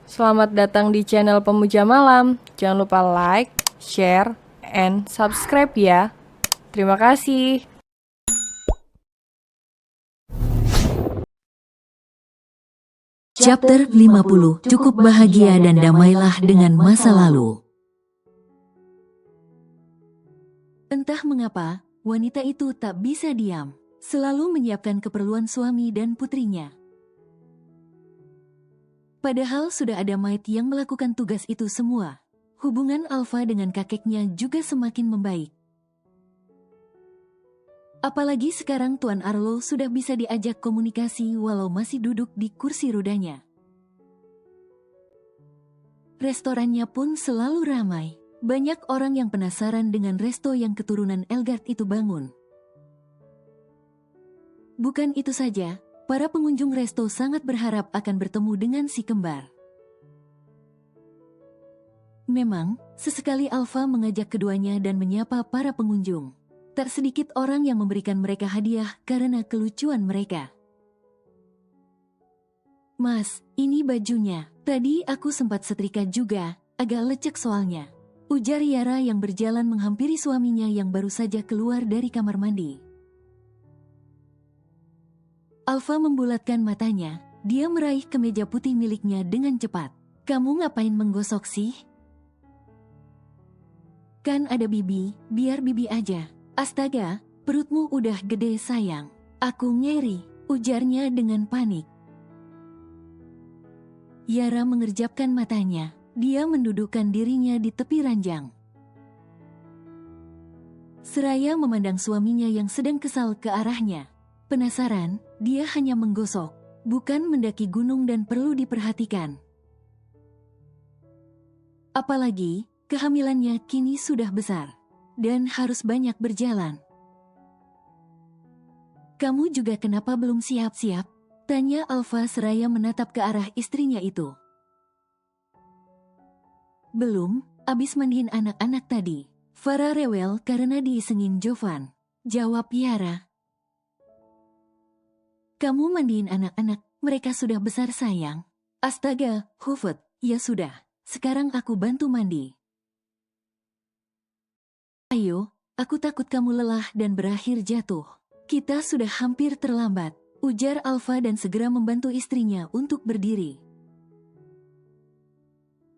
Selamat datang di channel Pemuja Malam. Jangan lupa like, share, and subscribe ya. Terima kasih. Chapter 50. Cukup bahagia dan damailah dengan masa lalu. Entah mengapa, wanita itu tak bisa diam. Selalu menyiapkan keperluan suami dan putrinya. Padahal sudah ada Maid yang melakukan tugas itu semua. Hubungan Alfa dengan kakeknya juga semakin membaik. Apalagi sekarang Tuan Arlo sudah bisa diajak komunikasi walau masih duduk di kursi rodanya. Restorannya pun selalu ramai. Banyak orang yang penasaran dengan resto yang keturunan Elgard itu bangun. Bukan itu saja, para pengunjung resto sangat berharap akan bertemu dengan si kembar. Memang, sesekali Alfa mengajak keduanya dan menyapa para pengunjung. Tak sedikit orang yang memberikan mereka hadiah karena kelucuan mereka. "Mas, ini bajunya. Tadi aku sempat setrika juga, agak lecek soalnya," ujar Yara yang berjalan menghampiri suaminya yang baru saja keluar dari kamar mandi. Alfa membulatkan matanya, dia meraih kemeja putih miliknya dengan cepat. "Kamu ngapain menggosok sih? Kan ada Bibi, biar Bibi aja." "Astaga, perutmu udah gede sayang. Aku ngeri," ujarnya dengan panik. Yara mengerjapkan matanya, dia mendudukkan dirinya di tepi ranjang. Seraya memandang suaminya yang sedang kesal ke arahnya. Penasaran, dia hanya menggosok, bukan mendaki gunung dan perlu diperhatikan. Apalagi, kehamilannya kini sudah besar, dan harus banyak berjalan. "Kamu juga kenapa belum siap-siap?" tanya Alfa seraya menatap ke arah istrinya itu. "Belum, abis mandiin anak-anak tadi." Farah rewel karena diisengin Jovan. Jawab Yara. "Kamu mandiin anak-anak, mereka sudah besar sayang." "Astaga, Hufet, ya sudah, sekarang aku bantu mandi." "Ayo, aku takut kamu lelah dan berakhir jatuh. Kita sudah hampir terlambat," ujar Alfa dan segera membantu istrinya untuk berdiri.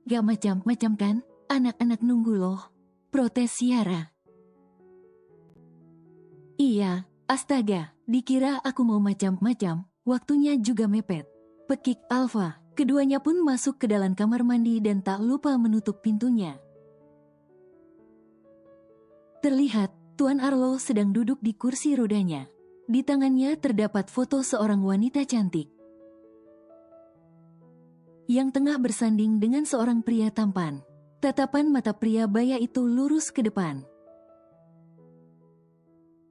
"Gak macam-macam kan, anak-anak nunggu loh," protes Yara. "Iya, astaga, dikira aku mau macam-macam, waktunya juga mepet," pekik Alfa. Keduanya pun masuk ke dalam kamar mandi dan tak lupa menutup pintunya. Terlihat, Tuan Arlo sedang duduk di kursi rodanya. Di tangannya terdapat foto seorang wanita cantik yang tengah bersanding dengan seorang pria tampan. Tatapan mata pria baya itu lurus ke depan.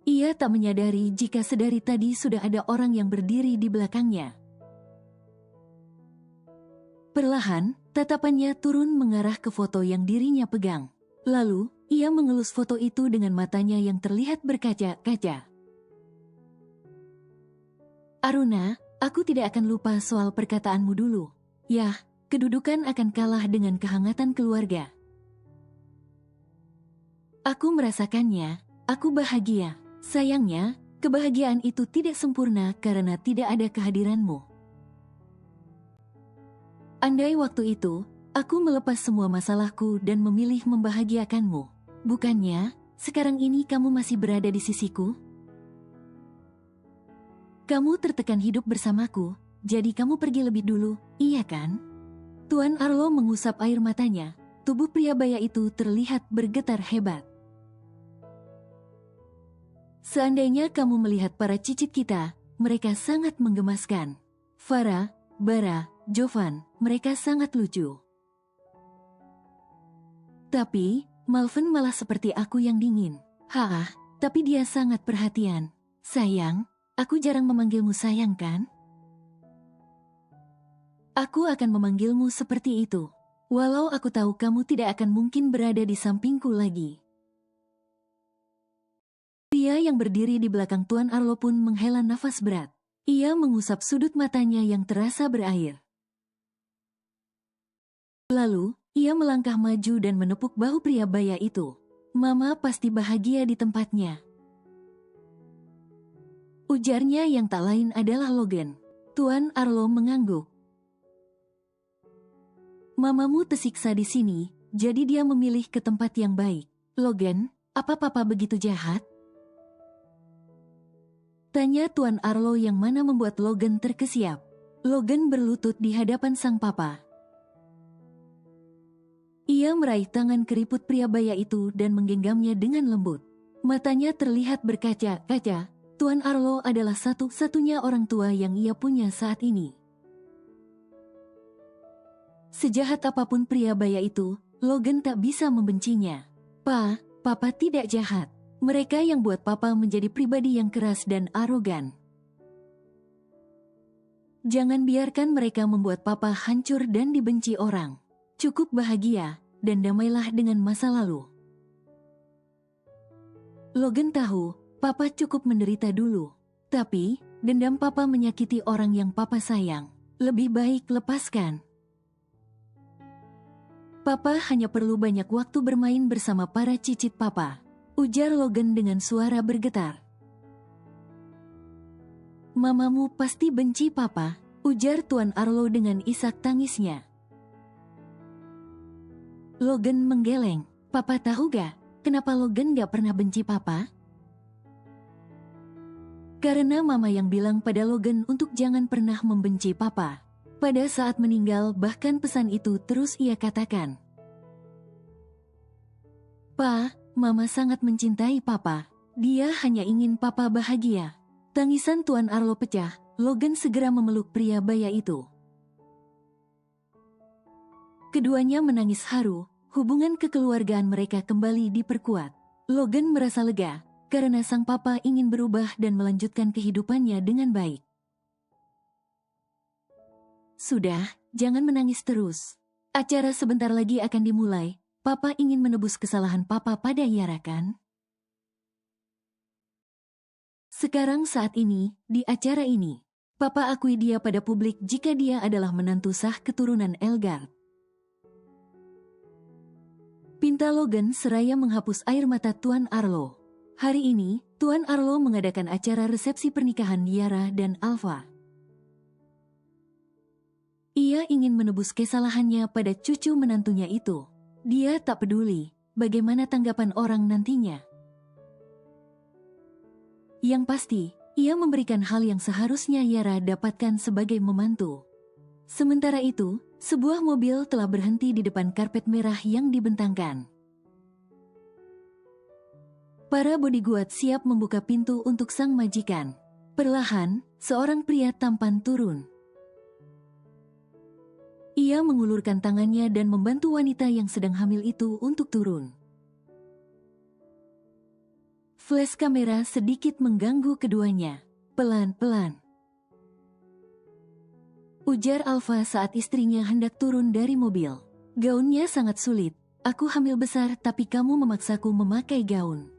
Ia tak menyadari jika sedari tadi sudah ada orang yang berdiri di belakangnya. Perlahan, tatapannya turun mengarah ke foto yang dirinya pegang. Lalu, ia mengelus foto itu dengan matanya yang terlihat berkaca-kaca. "Aruna, aku tidak akan lupa soal perkataanmu dulu. Yah, kedudukan akan kalah dengan kehangatan keluarga. Aku merasakannya, aku bahagia. Sayangnya, kebahagiaan itu tidak sempurna karena tidak ada kehadiranmu. Andai waktu itu, aku melepas semua masalahku dan memilih membahagiakanmu. Bukannya, sekarang ini kamu masih berada di sisiku? Kamu tertekan hidup bersamaku, jadi kamu pergi lebih dulu, iya kan?" Tuan Arlo mengusap air matanya, tubuh pria baya itu terlihat bergetar hebat. "Seandainya kamu melihat para cicit kita, mereka sangat menggemaskan. Farah, Bara, Jovan, mereka sangat lucu. Tapi, Malven malah seperti aku yang dingin. Haah, tapi dia sangat perhatian. Sayang, aku jarang memanggilmu sayang kan? Aku akan memanggilmu seperti itu. Walau aku tahu kamu tidak akan mungkin berada di sampingku lagi." Pria yang berdiri di belakang Tuan Arlo pun menghela nafas berat. Ia mengusap sudut matanya yang terasa berair. Lalu, ia melangkah maju dan menepuk bahu pria baya itu. Mama pasti bahagia di tempatnya. Ujarnya yang tak lain adalah Logan. Tuan Arlo mengangguk. Mamamu tersiksa di sini, jadi dia memilih ke tempat yang baik. Logan, apa papa begitu jahat? Tanya Tuan Arlo yang mana membuat Logan terkesiap. Logan berlutut di hadapan sang papa. Ia meraih tangan keriput pria baya itu dan menggenggamnya dengan lembut. Matanya terlihat berkaca-kaca. Tuan Arlo adalah satu-satunya orang tua yang ia punya saat ini. Sejahat apapun pria baya itu, Logan tak bisa membencinya. Papa tidak jahat. Mereka yang buat papa menjadi pribadi yang keras dan arogan. Jangan biarkan mereka membuat papa hancur dan dibenci orang. Cukup bahagia, dan damailah dengan masa lalu. Logan tahu, papa cukup menderita dulu. Tapi, dendam papa menyakiti orang yang papa sayang. Lebih baik lepaskan. Papa hanya perlu banyak waktu bermain bersama para cicit papa. Ujar Logan dengan suara bergetar. Mamamu pasti benci papa, ujar Tuan Arlo dengan isak tangisnya. Logan menggeleng. Papa tahu gak, kenapa Logan gak pernah benci papa? Karena mama yang bilang pada Logan untuk jangan pernah membenci papa. Pada saat meninggal bahkan pesan itu terus ia katakan. Mama sangat mencintai papa. Dia hanya ingin papa bahagia. Tangisan Tuan Arlo pecah, Logan segera memeluk pria baya itu. Keduanya menangis haru, hubungan kekeluargaan mereka kembali diperkuat. Logan merasa lega, karena sang papa ingin berubah dan melanjutkan kehidupannya dengan baik. Sudah, jangan menangis terus. Acara sebentar lagi akan dimulai, papa ingin menebus kesalahan papa pada Yara kan? Sekarang saat ini, di acara ini, papa akui dia pada publik jika dia adalah menantu sah keturunan Elgard. Pinta Logan seraya menghapus air mata Tuan Arlo. Hari ini, Tuan Arlo mengadakan acara resepsi pernikahan Yara dan Alpha. Ia ingin menebus kesalahannya pada cucu menantunya itu. Dia tak peduli bagaimana tanggapan orang nantinya. Yang pasti, ia memberikan hal yang seharusnya Yara dapatkan sebagai memantu. Sementara itu, sebuah mobil telah berhenti di depan karpet merah yang dibentangkan. Para bodyguard siap membuka pintu untuk sang majikan. Perlahan, seorang pria tampan turun. Ia mengulurkan tangannya dan membantu wanita yang sedang hamil itu untuk turun. Flash kamera sedikit mengganggu keduanya. Pelan-pelan. Ujar Alpha saat istrinya hendak turun dari mobil. Gaunnya sangat sulit. Aku hamil besar tapi kamu memaksaku memakai gaun.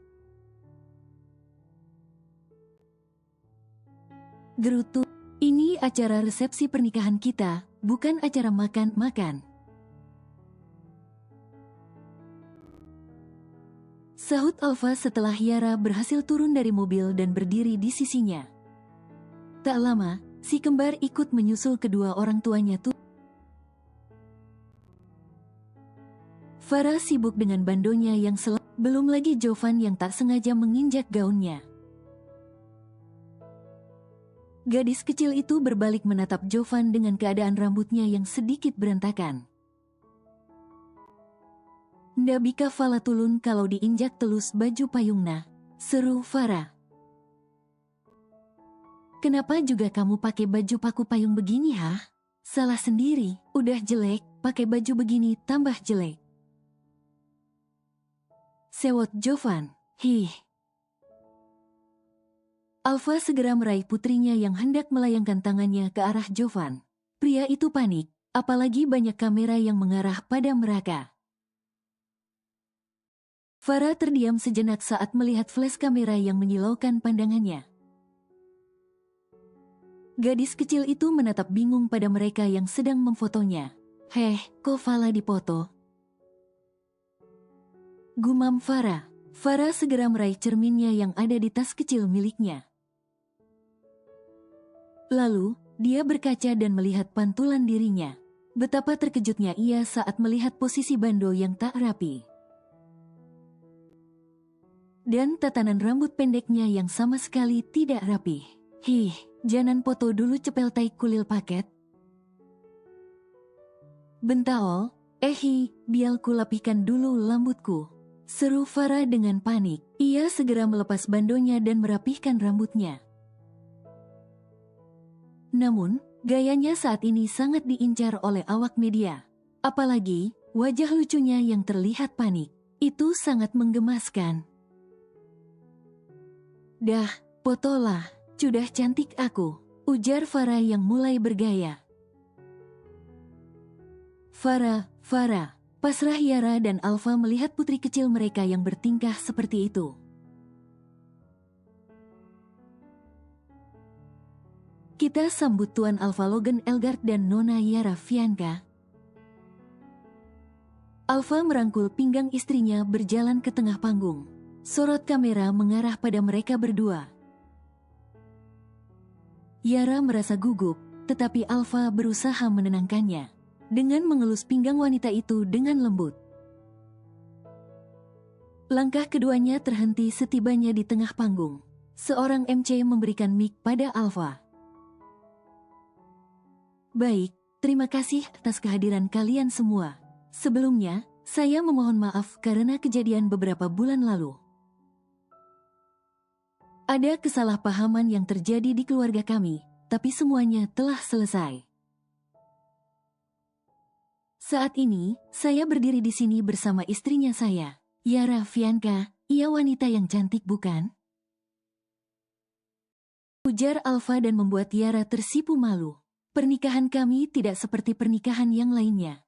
Gerutu, ini acara resepsi pernikahan kita, bukan acara makan-makan. Sahut Alpha setelah Yara berhasil turun dari mobil dan berdiri di sisinya. Tak lama, si kembar ikut menyusul kedua orang tuanya tuh. Farah sibuk dengan bandonya yang belum lagi Jovan yang tak sengaja menginjak gaunnya. Gadis kecil itu berbalik menatap Jovan dengan keadaan rambutnya yang sedikit berantakan. Nda bika falatulun kalau diinjak telus baju payungna, seru Farah. Kenapa juga kamu pakai baju paku payung begini ha? Salah sendiri, udah jelek, pakai baju begini tambah jelek. Sewot Jovan, Alpha segera meraih putrinya yang hendak melayangkan tangannya ke arah Jovan. Pria itu panik, apalagi banyak kamera yang mengarah pada mereka. Farah terdiam sejenak saat melihat flash kamera yang menyilaukan pandangannya. Gadis kecil itu menatap bingung pada mereka yang sedang memfotonya. Heh, kok Vala dipoto? Gumam Farah. Farah segera meraih cerminnya yang ada di tas kecil miliknya. Lalu, dia berkaca dan melihat pantulan dirinya. Betapa terkejutnya ia saat melihat posisi bando yang tak rapi. Dan tatanan rambut pendeknya yang sama sekali tidak rapi. Hih, jangan foto dulu cepel tai kulil paket. Bentaol, biar ku lapihkan dulu rambutku. Seru Farah dengan panik. Ia segera melepas bandonya dan merapihkan rambutnya. Namun, gayanya saat ini sangat diincar oleh awak media. Apalagi, wajah lucunya yang terlihat panik. Itu sangat menggemaskan. Dah, fotolah, sudah cantik aku, ujar Farah yang mulai bergaya. Farah, pasrah Yara dan Alfa melihat putri kecil mereka yang bertingkah seperti itu. Kita sambut Tuan Alfa Logan Elgard dan Nona Yara Fianka. Alfa merangkul pinggang istrinya berjalan ke tengah panggung. Sorot kamera mengarah pada mereka berdua. Yara merasa gugup, tetapi Alfa berusaha menenangkannya dengan mengelus pinggang wanita itu dengan lembut. Langkah keduanya terhenti setibanya di tengah panggung. Seorang MC memberikan mic pada Alfa. Baik, terima kasih atas kehadiran kalian semua. Sebelumnya, saya memohon maaf karena kejadian beberapa bulan lalu. Ada kesalahpahaman yang terjadi di keluarga kami, tapi semuanya telah selesai. Saat ini, saya berdiri di sini bersama istrinya saya, Yara Fianka. Ia wanita yang cantik bukan? Ujar Alfa dan membuat Yara tersipu malu. Pernikahan kami tidak seperti pernikahan yang lainnya.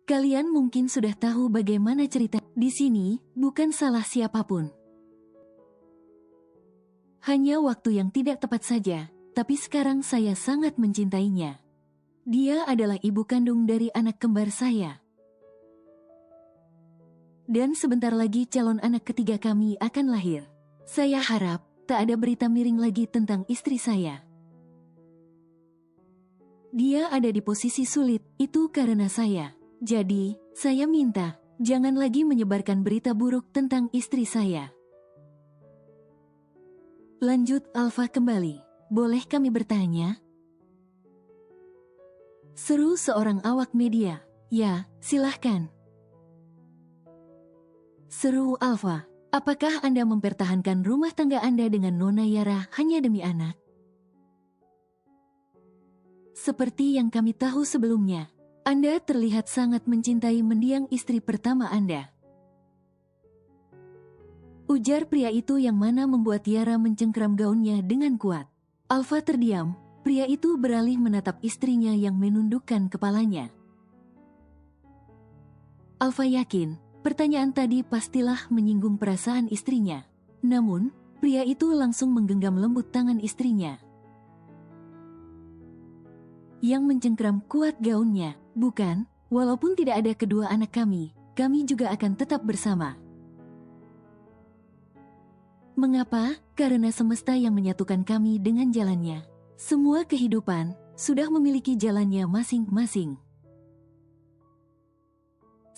Kalian mungkin sudah tahu bagaimana cerita di sini, bukan salah siapapun. Hanya waktu yang tidak tepat saja, tapi sekarang saya sangat mencintainya. Dia adalah ibu kandung dari anak kembar saya. Dan sebentar lagi calon anak ketiga kami akan lahir. Saya harap tak ada berita miring lagi tentang istri saya. Dia ada di posisi sulit, itu karena saya. Jadi, saya minta, jangan lagi menyebarkan berita buruk tentang istri saya. Lanjut Alfa kembali. Boleh kami bertanya? Seru seorang awak media. Ya, silahkan. Seru Alfa. Apakah Anda mempertahankan rumah tangga Anda dengan Nona Yara hanya demi anak? Seperti yang kami tahu sebelumnya, Anda terlihat sangat mencintai mendiang istri pertama Anda. Ujar pria itu yang mana membuat Yara mencengkeram gaunnya dengan kuat. Alfa terdiam, pria itu beralih menatap istrinya yang menundukkan kepalanya. Alfa yakin, pertanyaan tadi pastilah menyinggung perasaan istrinya. Namun, pria itu langsung menggenggam lembut tangan istrinya. Yang mencengkeram kuat gaunnya, bukan, walaupun tidak ada kedua anak kami juga akan tetap bersama. Mengapa? Karena semesta yang menyatukan kami dengan jalannya. Semua kehidupan sudah memiliki jalannya masing-masing.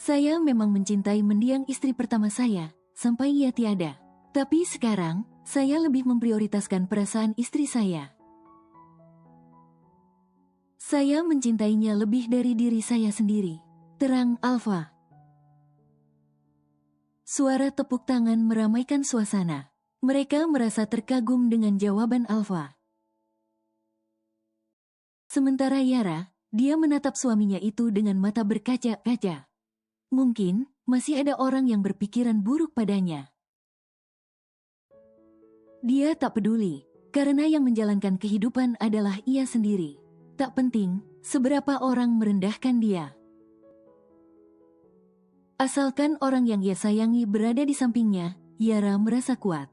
Saya memang mencintai mendiang istri pertama saya, sampai ia tiada. Tapi sekarang, saya lebih memprioritaskan perasaan istri saya. Saya mencintainya lebih dari diri saya sendiri. Terang Alfa. Suara tepuk tangan meramaikan suasana. Mereka merasa terkagum dengan jawaban Alfa. Sementara Yara, dia menatap suaminya itu dengan mata berkaca-kaca. Mungkin, masih ada orang yang berpikiran buruk padanya. Dia tak peduli, karena yang menjalankan kehidupan adalah ia sendiri. Tak penting, seberapa orang merendahkan dia. Asalkan orang yang ia sayangi berada di sampingnya, Yara merasa kuat.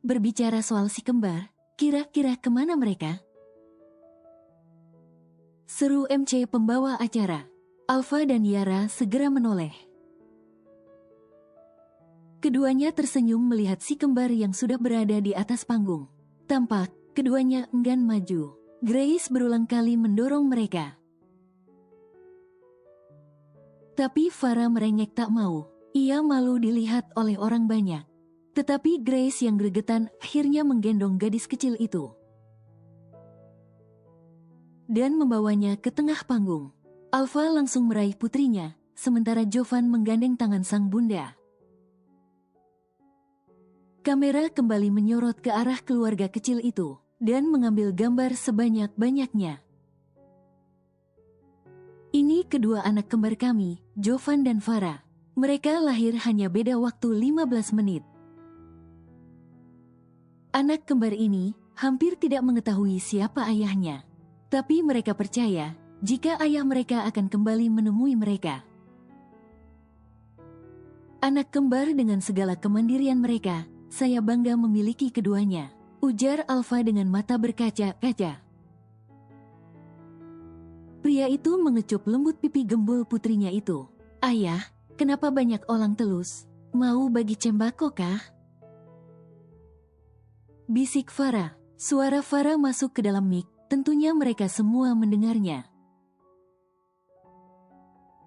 Berbicara soal si kembar, kira-kira kemana mereka? Seru MC pembawa acara. Alfa dan Yara segera menoleh. Keduanya tersenyum melihat si kembar yang sudah berada di atas panggung. Tampak keduanya enggan maju. Grace berulang kali mendorong mereka. Tapi Farah merengek tak mau. Ia malu dilihat oleh orang banyak. Tetapi Grace yang gregetan akhirnya menggendong gadis kecil itu dan membawanya ke tengah panggung. Alfa langsung meraih putrinya, sementara Jovan menggandeng tangan sang bunda. Kamera kembali menyorot ke arah keluarga kecil itu dan mengambil gambar sebanyak-banyaknya. Ini kedua anak kembar kami, Jovan dan Farah. Mereka lahir hanya beda waktu 15 menit. Anak kembar ini hampir tidak mengetahui siapa ayahnya. Tapi mereka percaya jika ayah mereka akan kembali menemui mereka. Anak kembar dengan segala kemandirian mereka, saya bangga memiliki keduanya, ujar Alfa dengan mata berkaca-kaca. Pria itu mengecup lembut pipi gembul putrinya itu. Ayah, kenapa banyak orang telus? Mau bagi cembako kah? Bisik Farah. Suara Farah masuk ke dalam mic. Tentunya mereka semua mendengarnya.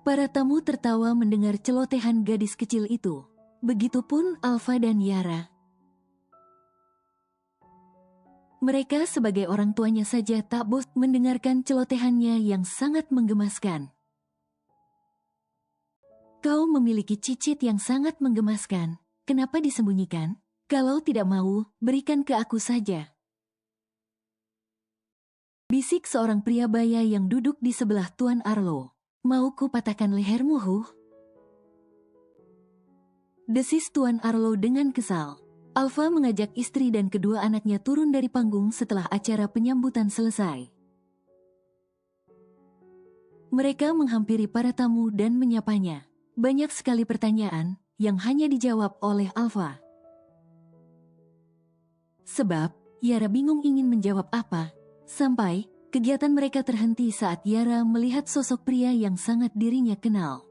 Para tamu tertawa mendengar celotehan gadis kecil itu. Begitupun Alfa dan Yara. Mereka sebagai orang tuanya saja tak bosan mendengarkan celotehannya yang sangat menggemaskan. Kau memiliki cicit yang sangat menggemaskan. Kenapa disembunyikan? Kalau tidak mau, berikan ke aku saja. Bisik seorang pria baya yang duduk di sebelah Tuan Arlo. Mau ku patahkan lehermu, huh? Desis Tuan Arlo dengan kesal. Alfa mengajak istri dan kedua anaknya turun dari panggung setelah acara penyambutan selesai. Mereka menghampiri para tamu dan menyapanya. Banyak sekali pertanyaan yang hanya dijawab oleh Alfa. Sebab, Yara bingung ingin menjawab apa. Sampai, kegiatan mereka terhenti saat Yara melihat sosok pria yang sangat dirinya kenal.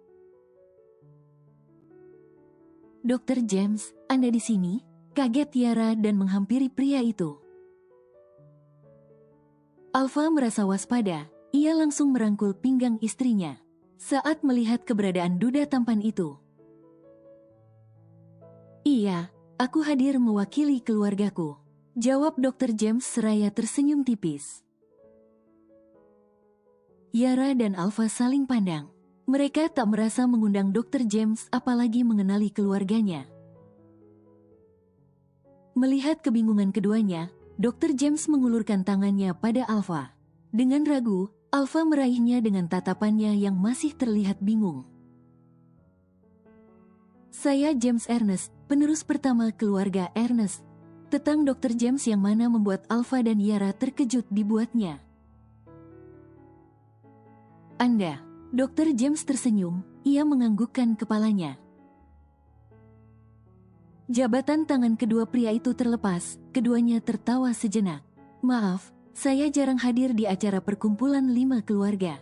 Dr. James, Anda di sini? Kaget Yara dan menghampiri pria itu. Alfa merasa waspada, ia langsung merangkul pinggang istrinya saat melihat keberadaan duda tampan itu. Iya, aku hadir mewakili keluargaku, jawab Dr. James seraya tersenyum tipis. Yara dan Alfa saling pandang. Mereka tak merasa mengundang Dr. James apalagi mengenali keluarganya. Melihat kebingungan keduanya, Dr. James mengulurkan tangannya pada Alfa. Dengan ragu, Alfa meraihnya dengan tatapannya yang masih terlihat bingung. Saya James Ernest, penerus pertama keluarga Ernest. Tetang Dr. James yang mana membuat Alfa dan Yara terkejut dibuatnya. Anda, Dr. James tersenyum, ia menganggukkan kepalanya. Jabatan tangan kedua pria itu terlepas, keduanya tertawa sejenak. Maaf, saya jarang hadir di acara perkumpulan 5 keluarga.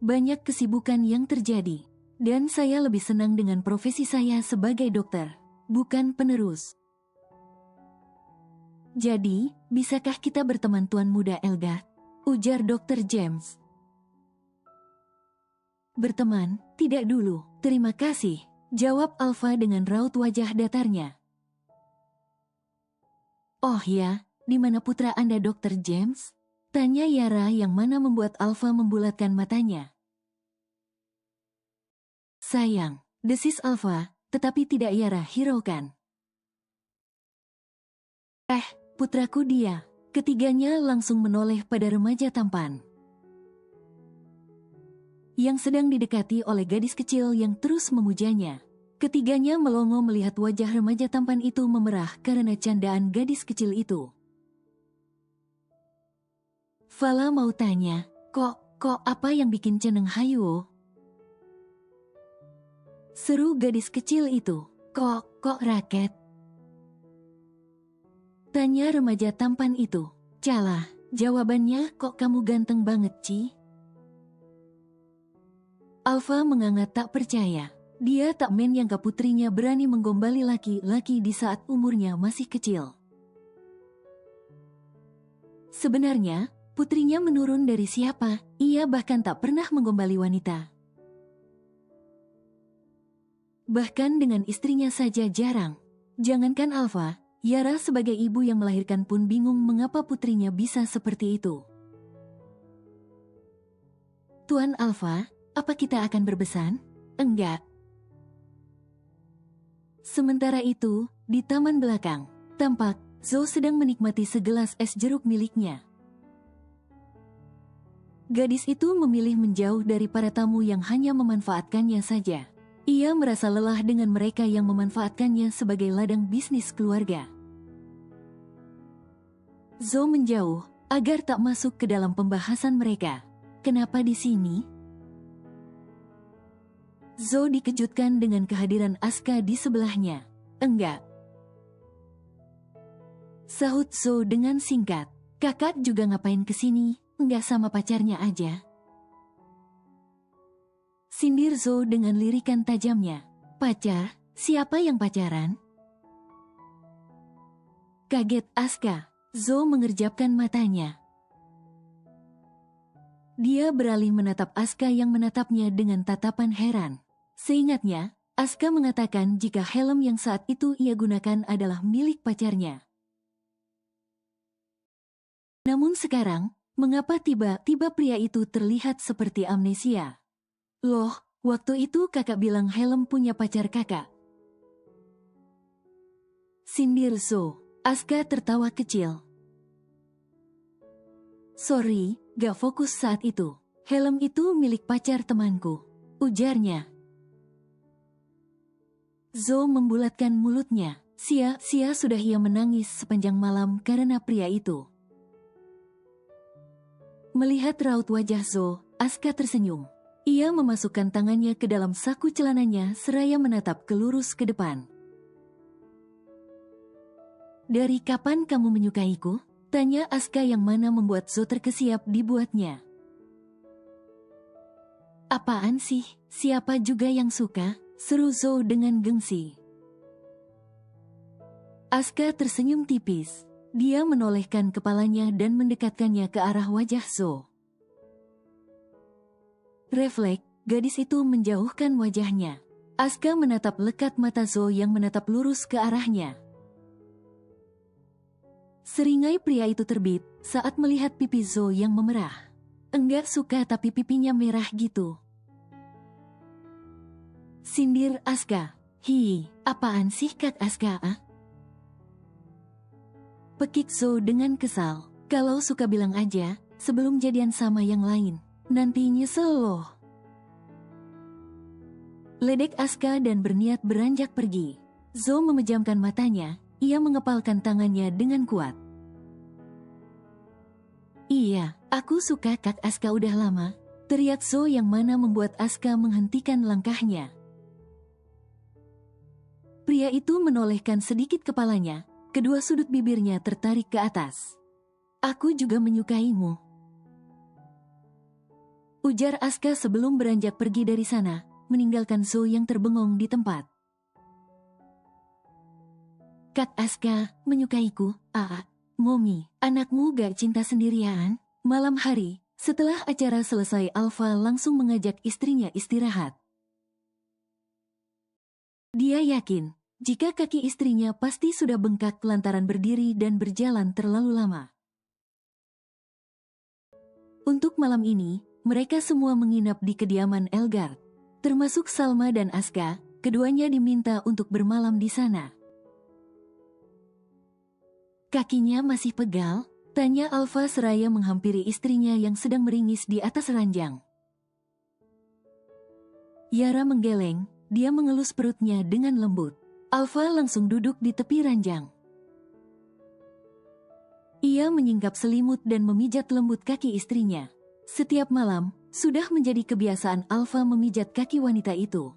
Banyak kesibukan yang terjadi, dan saya lebih senang dengan profesi saya sebagai dokter. Bukan penerus. Jadi, bisakah kita berteman Tuan Muda Elga? Ujar Dr. James. Berteman, tidak dulu, terima kasih, jawab Alfa dengan raut wajah datarnya. Oh ya, di mana putra Anda Dr. James? Tanya Yara yang mana membuat Alfa membulatkan matanya. Sayang, desis Alfa. Tetapi tidak Yara hiraukan. Putraku dia. Ketiganya langsung menoleh pada remaja tampan yang sedang didekati oleh gadis kecil yang terus memujanya. Ketiganya melongo melihat wajah remaja tampan itu memerah karena candaan gadis kecil itu. Fala mau tanya, kok apa yang bikin ceneng hayu? Seru gadis kecil itu. Kok raket? Tanya remaja tampan itu. Calah, Jawabannya, kok kamu ganteng banget, Ci? Alfa menganga tak percaya. Dia tak menyangka putrinya berani menggombali laki-laki di saat umurnya masih kecil. Sebenarnya, putrinya menurun dari siapa? Ia bahkan tak pernah menggombali wanita. Bahkan dengan istrinya saja jarang. Jangankan Alfa, Yara sebagai ibu yang melahirkan pun bingung mengapa putrinya bisa seperti itu. Tuan Alfa, apa kita akan berbesan? Enggak. Sementara itu, di taman belakang, tampak Zhou sedang menikmati segelas es jeruk miliknya. Gadis itu memilih menjauh dari para tamu yang hanya memanfaatkannya saja. Ia merasa lelah dengan mereka yang memanfaatkannya sebagai ladang bisnis keluarga. Zhou menjauh agar tak masuk ke dalam pembahasan mereka. Kenapa di sini? Zhou dikejutkan dengan kehadiran Aska di sebelahnya. Enggak. Sahut Zhou dengan singkat. Kakak juga ngapain kesini? Enggak sama pacarnya aja. Sindir Zhou dengan lirikan tajamnya. Pacar? Siapa yang pacaran? Kaget Aska. Zhou mengerjapkan matanya. Dia beralih menatap Aska yang menatapnya dengan tatapan heran. Seingatnya, Aska mengatakan jika helm yang saat itu ia gunakan adalah milik pacarnya. Namun sekarang, mengapa tiba-tiba pria itu terlihat seperti amnesia? Loh, waktu itu kakak bilang helm punya pacar kakak. Sindir Zhou. Aska tertawa kecil. Sorry, gak fokus saat itu. Helm itu milik pacar temanku, ujarnya. Zhou membulatkan mulutnya. Sia-sia sudah ia menangis sepanjang malam karena pria itu. Melihat raut wajah Zhou, Aska tersenyum. Ia memasukkan tangannya ke dalam saku celananya seraya menatap ke lurus ke depan. Dari kapan kamu menyukaiku? Tanya Aska yang mana membuat Zhou terkesiap dibuatnya. Apaan sih? Siapa juga yang suka? Seru Zhou dengan gengsi. Aska tersenyum tipis. Dia menolehkan kepalanya dan mendekatkannya ke arah wajah Zhou. Refleks, gadis itu menjauhkan wajahnya. Aska menatap lekat mata Zhou yang menatap lurus ke arahnya. Seringai pria itu terbit saat melihat pipi Zhou yang memerah. Enggak suka tapi pipinya merah gitu. Sindir Aska. Hi, apaan sih Kak Aska? Pekik Zhou dengan kesal. Kalau suka bilang aja, sebelum jadian sama yang lain. Nanti nyesel loh. Ledek Aska dan berniat beranjak pergi. Zhou memejamkan matanya. Ia mengepalkan tangannya dengan kuat. Iya, aku suka Kak Aska udah lama. Teriak Zhou yang mana membuat Aska menghentikan langkahnya. Pria itu menolehkan sedikit kepalanya. Kedua sudut bibirnya tertarik ke atas. Aku juga menyukaimu. Ujar Aska sebelum beranjak pergi dari sana, meninggalkan Zhou yang terbengong di tempat. Kak Aska, menyukaiku? Momi, anakmu gak cinta sendirian? Malam hari, setelah acara selesai Alfa langsung mengajak istrinya istirahat. Dia yakin, jika kaki istrinya pasti sudah bengkak lantaran berdiri dan berjalan terlalu lama. Untuk malam ini, mereka semua menginap di kediaman Elgard. Termasuk Salma dan Aska, keduanya diminta untuk bermalam di sana. Kakinya masih pegal? Tanya Alfa seraya menghampiri istrinya yang sedang meringis di atas ranjang. Yara menggeleng, dia mengelus perutnya dengan lembut. Alfa langsung duduk di tepi ranjang. Ia menyingkap selimut dan memijat lembut kaki istrinya. Setiap malam, sudah menjadi kebiasaan Alfa memijat kaki wanita itu.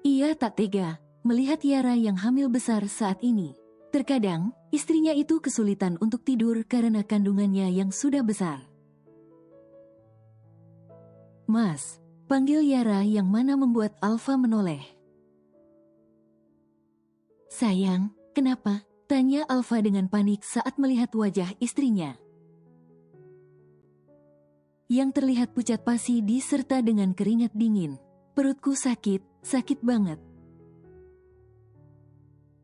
Ia tak tega melihat Yara yang hamil besar saat ini. Terkadang, istrinya itu kesulitan untuk tidur karena kandungannya yang sudah besar. "Mas," panggil Yara yang mana membuat Alfa menoleh. "Sayang, kenapa?" tanya Alfa dengan panik saat melihat wajah istrinya yang terlihat pucat pasi diserta dengan keringat dingin. "Perutku sakit, sakit banget,"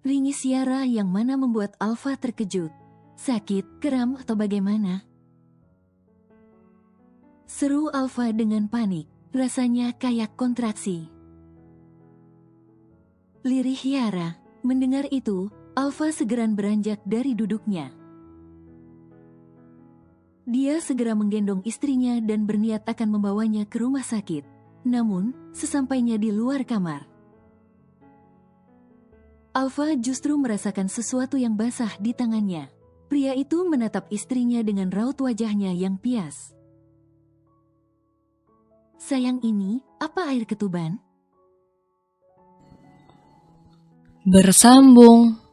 ringis Yara yang mana membuat Alfa terkejut. "Sakit, kram atau bagaimana?" seru Alfa dengan panik, rasanya kayak kontraksi. Lirih Yara. Mendengar itu, Alfa segera beranjak dari duduknya. Dia segera menggendong istrinya dan berniat akan membawanya ke rumah sakit. Namun, sesampainya di luar kamar, Alfa justru merasakan sesuatu yang basah di tangannya. Pria itu menatap istrinya dengan raut wajahnya yang pias. "Sayang, ini apa air ketuban?" Bersambung.